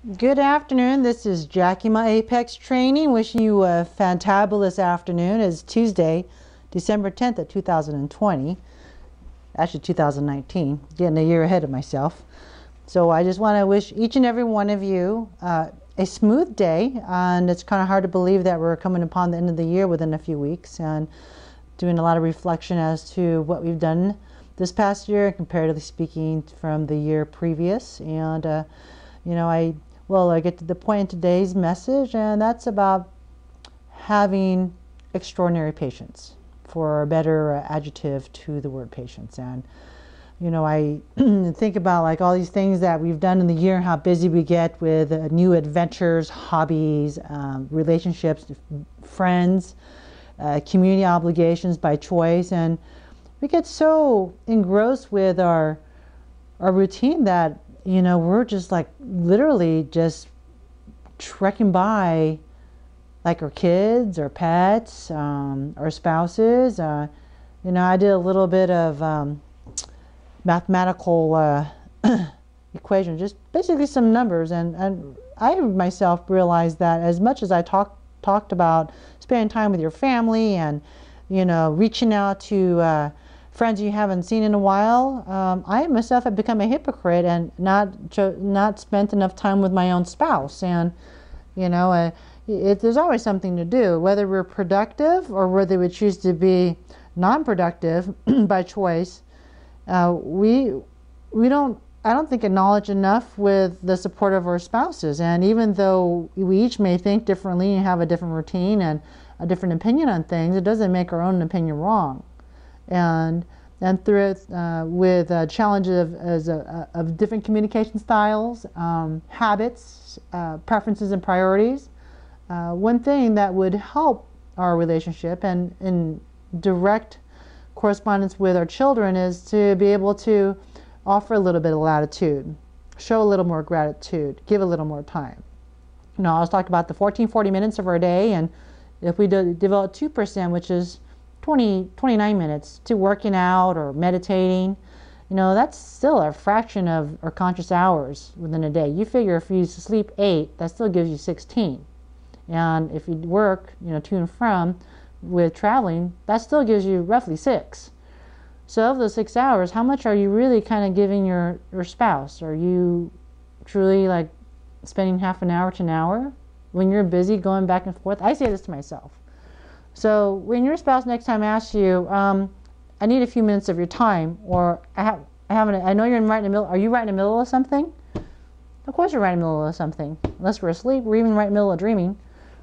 Good afternoon. This is Jackie, my Apex Training, wishing you a fantabulous afternoon. It's Tuesday, December 10th of 2020. Actually, 2019. Getting a year ahead of myself. So I just want to wish each and every one of you a smooth day. And it's kind of hard to believe that we're coming upon the end of the year within a few weeks and doing a lot of reflection as to what we've done this past year, comparatively speaking, from the year previous. And, I get to the point in today's message, and that's about having extraordinary patience, for a better adjective to the word patience. And, I think about like all these things that we've done in the year, how busy we get with new adventures, hobbies, relationships, friends, community obligations by choice. And we get so engrossed with our routine that we're just like literally just trekking by like our kids or pets, our spouses. I did a little bit of mathematical equation, just basically some numbers. And I myself realized that as much as I talked about spending time with your family and, reaching out to friends you haven't seen in a while, I myself have become a hypocrite and not spent enough time with my own spouse. And there's always something to do, whether we're productive or whether we choose to be non-productive by choice. We don't, I don't think, acknowledge enough with the support of our spouses. And even though we each may think differently and have a different routine and a different opinion on things, it doesn't make our own opinion wrong. And through it, with challenges of different communication styles, habits, preferences, and priorities, one thing that would help our relationship and in direct correspondence with our children is to be able to offer a little bit of latitude, show a little more gratitude, give a little more time. I was talking about the 40 minutes of our day, and if we develop 2%, which is 29 minutes, to working out or meditating, that's still a fraction of our conscious hours within a day. You figure if you sleep 8, that still gives you 16. And if you work, to and from with traveling, that still gives you roughly 6. So of those 6 hours, how much are you really kind of giving your spouse? Are you truly like spending half an hour to an hour when you're busy going back and forth? I say this to myself. So when your spouse next time asks you, I need a few minutes of your time, or I know you're right in the middle. Are you right in the middle of something? Of course you're right in the middle of something, unless we're asleep or even right in the middle of dreaming.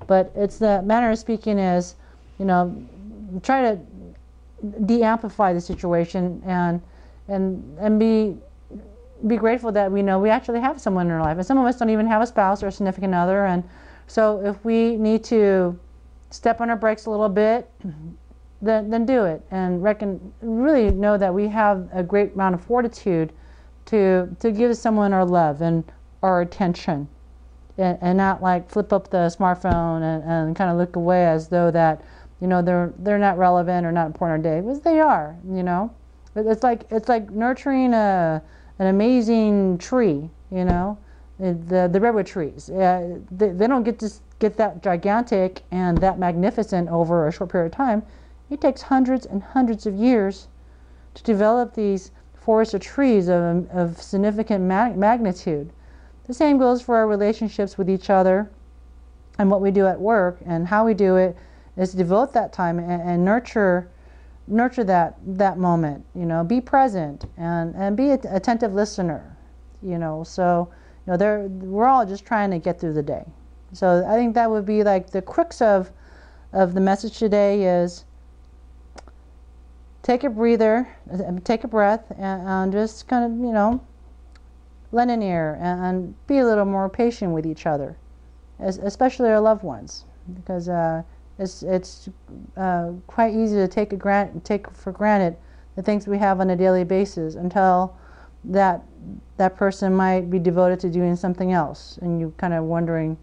But it's the manner of speaking is, try to de-amplify the situation and be grateful that we know we actually have someone in our life. And some of us don't even have a spouse or a significant other. And so if we need to step on our brakes a little bit, then do it, and really know that we have a great amount of fortitude to give someone our love and our attention, and not like flip up the smartphone and kind of look away as though that they're not relevant or not important in our day, because they are. It's like nurturing an amazing tree. The redwood trees, they don't get that gigantic and that magnificent over a short period of time. It takes hundreds and hundreds of years to develop these forests of trees of significant magnitude. The same goes for our relationships with each other, and what we do at work, and how we do it is to devote that time and nurture that moment. Be present and be an attentive listener. So we're all just trying to get through the day. So I think that would be like the crux of the message today is take a breather, take a breath, and just kind of, lend an ear and be a little more patient with each other, especially our loved ones, because it's quite easy to take for granted the things we have on a daily basis until that person might be devoted to doing something else, and you kind of wondering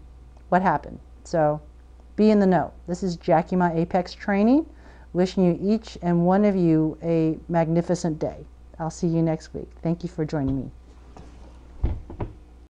what happened. So be in the know. This is Jackie, my Apex Training, wishing you each and one of you a magnificent day. I'll see you next week. Thank you for joining me.